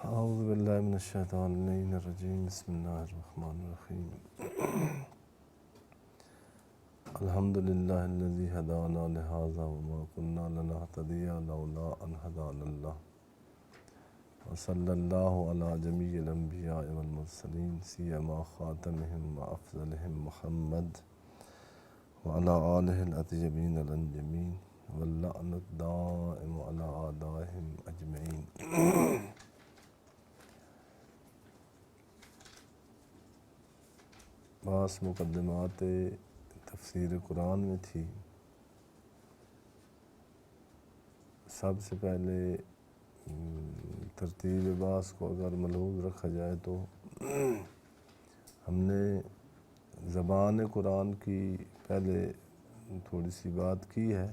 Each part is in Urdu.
اعوذ باللہ من الشیطان الرجیم بسم اللہ الرحمن الرحیم الحمد للہ الذی ہدانا لہذا وما كنا لنہتدی لولا ان ہدانا اللہ وصلی اللہ علی جمیع الانبیاء والمرسلین سیما خاتمہم وافضلہم محمد وعلی آلہ الاطیبین الانجمین واللعنۃ الدائم علی اعدائہم اجمعین۔ بعض مقدمات تفسیر قرآن میں تھی۔ سب سے پہلے ترتیب بعض کو اگر ملحوظ رکھا جائے تو ہم نے زبان قرآن کی پہلے تھوڑی سی بات کی ہے۔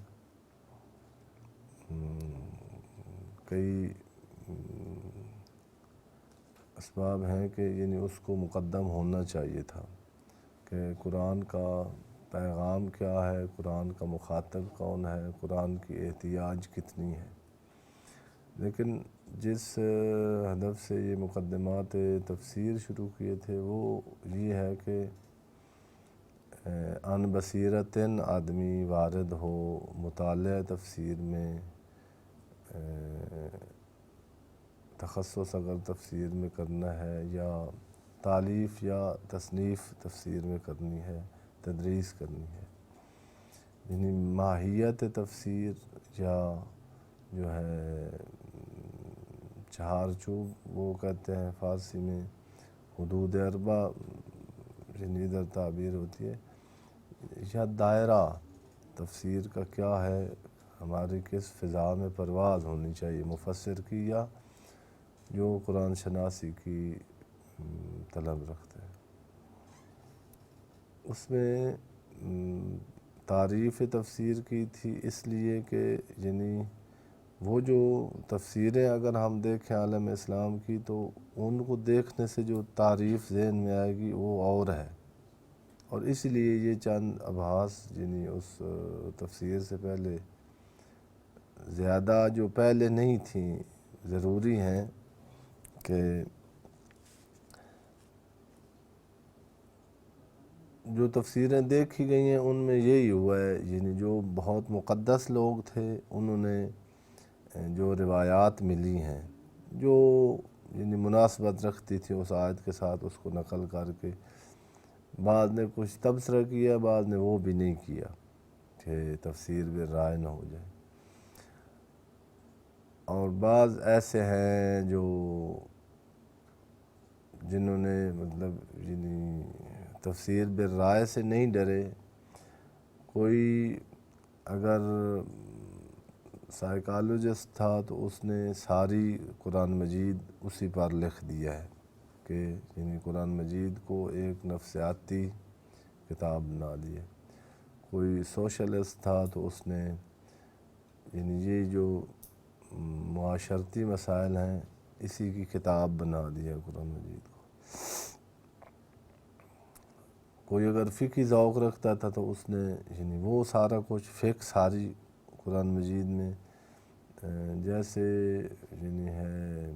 کئی اسباب ہیں کہ یعنی اس کو مقدم ہونا چاہیے تھا کہ قرآن کا پیغام کیا ہے، قرآن کا مخاطب کون ہے، قرآن کی احتیاج کتنی ہے۔ لیکن جس ہدف سے یہ مقدمات تفسیر شروع کیے تھے وہ یہ ہے کہ عن بصیرت آدمی وارد ہو مطالعہ تفسیر میں، تخصص اگر تفسیر میں کرنا ہے یا تالیف یا تصنیف تفسیر میں کرنی ہے، تدریس کرنی ہے، یعنی ماہیت تفسیر یا جو ہے چہارچوب وہ کہتے ہیں فارسی میں، حدود اربع یعنی ادھر تعبیر ہوتی ہے، یا دائرہ تفسیر کا کیا ہے، ہماری کس فضا میں پرواز ہونی چاہیے مفسر کی یا جو قرآن شناسی کی طلب رکھتے ہیں۔ اس میں تعریف تفسیر کی تھی اس لیے کہ یعنی وہ جو تفسیریں اگر ہم دیکھیں عالم اسلام کی تو ان کو دیکھنے سے جو تعریف ذہن میں آئے گی وہ اور ہے، اور اس لیے یہ چند ابحاث یعنی اس تفسیر سے پہلے زیادہ جو پہلے نہیں تھیں ضروری ہیں کہ جو تفسیریں دیکھی گئی ہیں ان میں یہی ہوا ہے، یعنی جو بہت مقدس لوگ تھے انہوں نے جو روایات ملی ہیں جو یعنی مناسبت رکھتی تھی اس آیت کے ساتھ اس کو نقل کر کے، بعض نے کچھ تبصرہ کیا، بعض نے وہ بھی نہیں کیا کہ تفسیر بالرائے نہ ہو جائے، اور بعض ایسے ہیں جو جنہوں نے مطلب یعنی تفسیر بالرائے سے نہیں ڈرے۔ کوئی اگر سائیکالوجسٹ تھا تو اس نے ساری قرآن مجید اسی پر لکھ دیا ہے کہ یعنی قرآن مجید کو ایک نفسیاتی کتاب بنا دی ہے۔ کوئی سوشلسٹ تھا تو اس نے یعنی یہ جو معاشرتی مسائل ہیں اسی کی کتاب بنا دی ہے قرآن مجید کو۔ کوئی اگر فقہی ذوق رکھتا تھا تو اس نے یعنی وہ سارا کچھ فقہ ساری قرآن مجید میں، جیسے یعنی ہے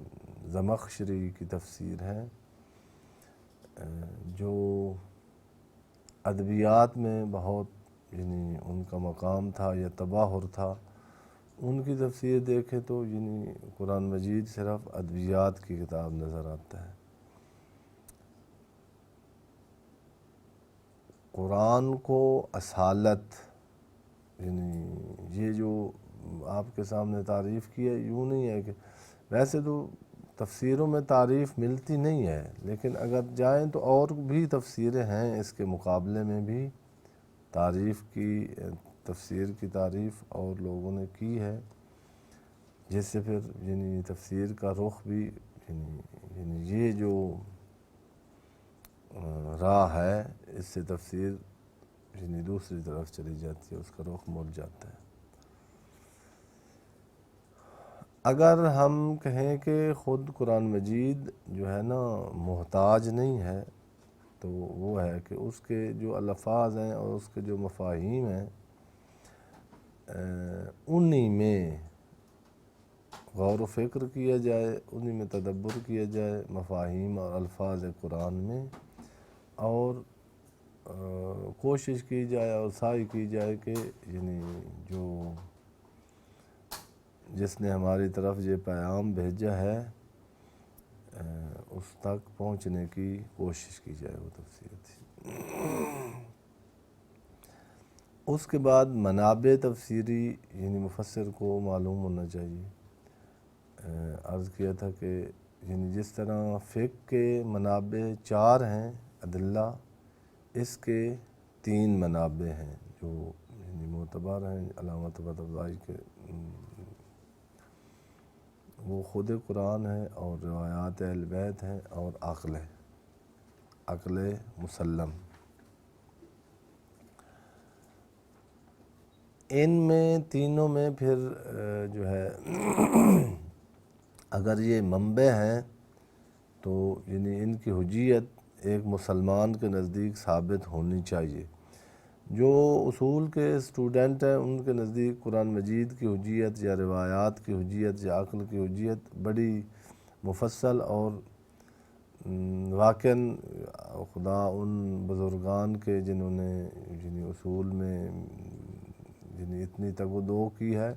زمخشری کی تفسیر ہے جو ادبیات میں بہت یعنی ان کا مقام تھا یا تباہر تھا، ان کی تفسیر دیکھیں تو یعنی قرآن مجید صرف ادبیات کی کتاب نظر آتا ہے۔ قرآن کو اصالت یعنی یہ جو آپ کے سامنے تعریف کی ہے یوں نہیں ہے کہ ویسے تو تفسیروں میں تعریف ملتی نہیں ہے، لیکن اگر جائیں تو اور بھی تفسیریں ہیں اس کے مقابلے میں بھی تعریف کی، تفسیر کی تعریف اور لوگوں نے کی ہے، جس سے پھر یعنی تفسیر کا رخ بھی یعنی یہ جو راہ ہے اس سے تفسیر یعنی دوسری طرف چلی جاتی ہے، اس کا رخ مڑ جاتا ہے۔ اگر ہم کہیں کہ خود قرآن مجید جو ہے نا محتاج نہیں ہے تو وہ ہے کہ اس کے جو الفاظ ہیں اور اس کے جو مفاہیم ہیں انہی میں غور و فکر کیا جائے، انہی میں تدبر کیا جائے مفاہیم اور الفاظ قرآن میں، اور کوشش کی جائے اور سعی کی جائے کہ یعنی جو جس نے ہماری طرف یہ پیغام بھیجا ہے اس تک پہنچنے کی کوشش کی جائے، وہ تفسیر تھی۔ اس کے بعد منابع تفسیری یعنی مفسر کو معلوم ہونا چاہیے۔ عرض کیا تھا کہ یعنی جس طرح فقہ کے منابع 4 ہیں ادلہ، اس کے 3 منابع ہیں جو یعنی معتبر ہیں علامہ طباطبائی کے، وہ خود قرآن ہے اور روایات اہل بیت ہیں اور عقل مسلم۔ ان میں تینوں میں پھر جو ہے اگر یہ منبع ہیں تو یعنی ان کی حجیت ایک مسلمان کے نزدیک ثابت ہونی چاہیے۔ جو اصول کے اسٹوڈنٹ ہیں ان کے نزدیک قرآن مجید کی حجیت یا روایات کی حجیت یا عقل کی حجیت بڑی مفصل اور واقعاً خدا ان بزرگان کے جنہوں نے یعنی اصول میں یعنی اتنی تگ و دو کی ہے،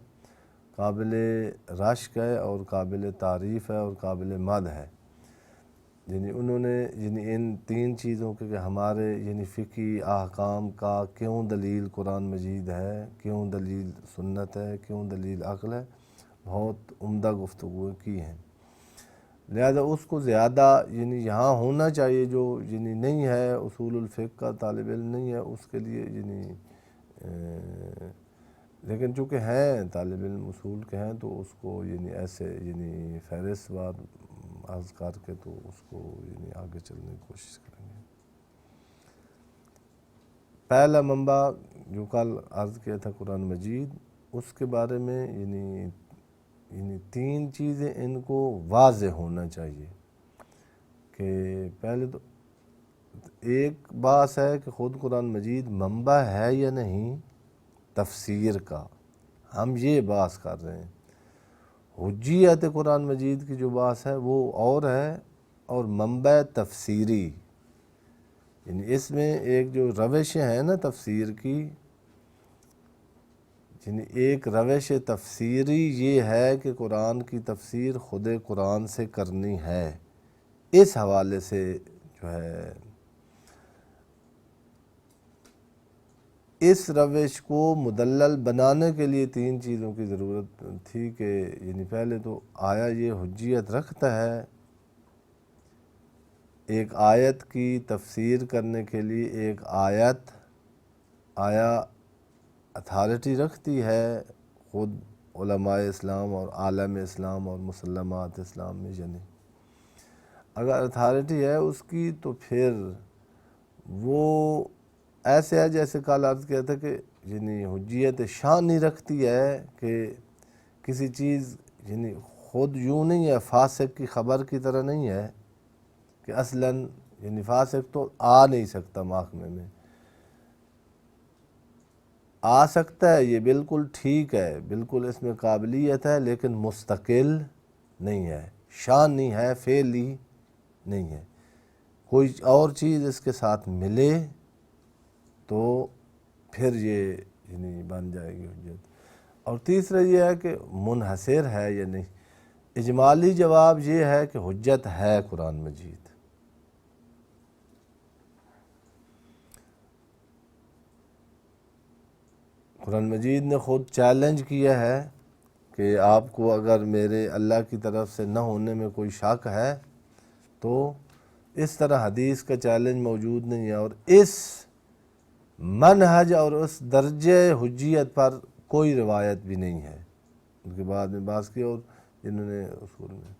قابل رشک ہے اور قابل تعریف ہے اور قابل مدح ہے۔ یعنی انہوں نے یعنی ان 3 چیزوں کے کہ ہمارے یعنی فقہی احکام کا کیوں دلیل قرآن مجید ہے، کیوں دلیل سنت ہے، کیوں دلیل عقل ہے، بہت عمدہ گفتگو کی ہیں۔ لہذا اس کو زیادہ یعنی یہاں ہونا چاہیے، جو یعنی نہیں ہے اصول الفقہ کا طالب علم نہیں ہے اس کے لیے یعنی لیکن چونکہ ہیں طالب علم اصول کے ہیں تو اس کو یعنی ایسے یعنی فہرست وار عرض کر کے تو اس کو یعنی آگے چلنے کی کوشش کریں گے۔ پہلا منبع جو کل عرض کیا تھا قرآن مجید، اس کے بارے میں یعنی 3 چیزیں ان کو واضح ہونا چاہیے کہ پہلے تو ایک بات ہے کہ خود قرآن مجید منبع ہے یا نہیں تفسیر کا، ہم یہ بات کر رہے ہیں۔ حجیت قرآن مجید کی جو بات ہے وہ اور ہے، اور منبع تفسیری یعنی اس میں ایک جو روشیں ہیں نا تفسیر کی، یعنی ایک روش تفسیری یہ ہے کہ قرآن کی تفسیر خود قرآن سے کرنی ہے۔ اس حوالے سے جو ہے اس روش کو مدلل بنانے کے لیے 3 چیزوں کی ضرورت تھی کہ یعنی پہلے تو آیا یہ حجیت رکھتا ہے، ایک آیت کی تفسیر کرنے کے لیے ایک آیا اتھارٹی رکھتی ہے خود علماء اسلام اور عالم اسلام اور مسلمات اسلام میں، یعنی اگر اتھارٹی ہے اس کی تو پھر وہ ایسے ہے جیسے کل عرض کیا تھا کہ یعنی حجیت شان نہیں رکھتی ہے کہ کسی چیز یعنی خود یوں نہیں ہے، فاسق کی خبر کی طرح نہیں ہے کہ اصلاً یعنی فاسق تو آ نہیں سکتا محکمے میں، آ سکتا ہے یہ بالکل ٹھیک ہے، بالکل اس میں قابلیت ہے، لیکن مستقل نہیں ہے، شان نہیں ہے، فعل ہی نہیں ہے، کوئی اور چیز اس کے ساتھ ملے تو پھر یہ یعنی بن جائے گی حجت۔ اور تیسرا یہ ہے کہ منحصر ہے یا نہیں۔ اجمالی جواب یہ ہے کہ حجت ہے قرآن مجید۔ قرآن مجید نے خود چیلنج کیا ہے کہ آپ کو اگر میرے اللہ کی طرف سے نہ ہونے میں کوئی شک ہے تو اس طرح حدیث کا چیلنج موجود نہیں ہے، اور اس منہج اور اس درجے حجیت پر کوئی روایت بھی نہیں ہے۔ ان کے بعد میں بات کی اور جنہوں نے اصول میں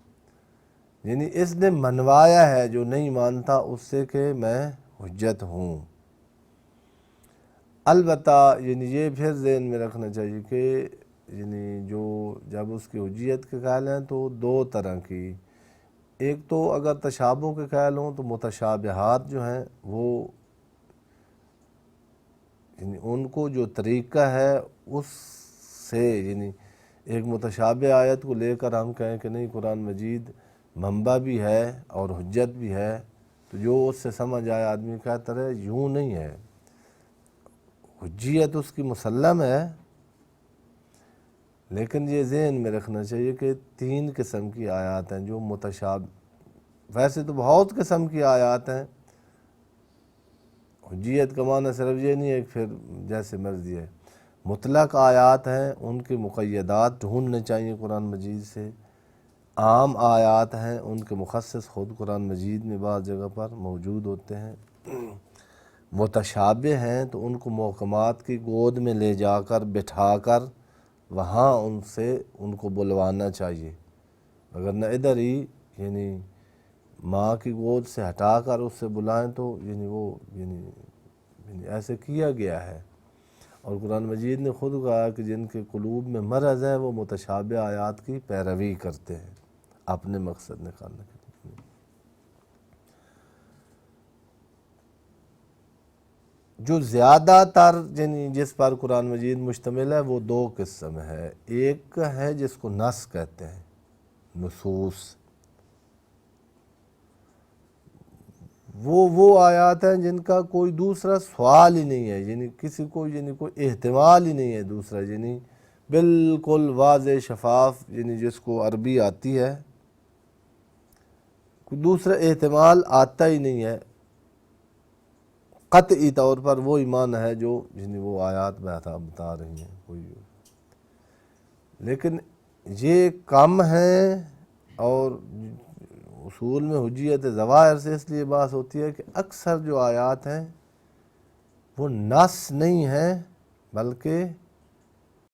یعنی اس نے منوایا ہے جو نہیں مانتا اس سے کہ میں حجت ہوں۔ البتہ یعنی یہ پھر ذہن میں رکھنا چاہیے کہ یعنی جو جب اس کی حجیت کے قائل ہیں تو 2 طرح کی، ایک تو اگر تشابہ کے قائل ہوں تو متشابہات جو ہیں وہ یعنی ان کو جو طریقہ ہے اس سے یعنی ایک متشابہ آیت کو لے کر ہم کہیں کہ نہیں قرآن مجید منبع بھی ہے اور حجت بھی ہے، تو جو اس سے سمجھ آئے آدمی کہتا رہے، یوں نہیں ہے۔ حجیت اس کی مسلم ہے، لیکن یہ ذہن میں رکھنا چاہیے کہ 3 قسم کی آیات ہیں جو ویسے تو بہت قسم کی آیات ہیں۔ حجیت کا معنی صرف یہ نہیں ہے کہ پھر جیسے مرضی ہے، مطلق آیات ہیں، ان کے مقیدات ڈھونڈنے چاہیے قرآن مجید سے۔ عام آیات ہیں، ان کے مخصص خود قرآن مجید میں بعض جگہ پر موجود ہوتے ہیں۔ متشابہ ہیں تو ان کو محکمات کی گود میں لے جا کر بٹھا کر وہاں ان کو بلوانا چاہیے، اگر نہ ادھر ہی یعنی ماں کی گود سے ہٹا کر اس سے بلائیں تو یعنی ایسے کیا گیا ہے۔ اور قرآن مجید نے خود کہا کہ جن کے قلوب میں مرض ہے وہ متشابہ آیات کی پیروی کرتے ہیں اپنے مقصد نکالنے کے لیے۔ جو زیادہ تر جس پر قرآن مجید مشتمل ہے وہ 2 قسم ہے۔ ایک ہے جس کو نص کہتے ہیں، نصوص، وہ آیات ہیں جن کا کوئی دوسرا سوال ہی نہیں ہے، یعنی کسی کو کوئی احتمال ہی نہیں ہے دوسرا، یعنی بالکل واضح شفاف، جس کو عربی آتی ہے کوئی دوسرا احتمال آتا ہی نہیں ہے، قطعی طور پر وہ ایمان ہے جو وہ آیات بتا رہی ہیں۔ لیکن یہ کم ہیں، اور اصول میں حجیت ظواہر سے اس لیے بات ہوتی ہے کہ اکثر جو آیات ہیں وہ نص نہیں ہیں بلکہ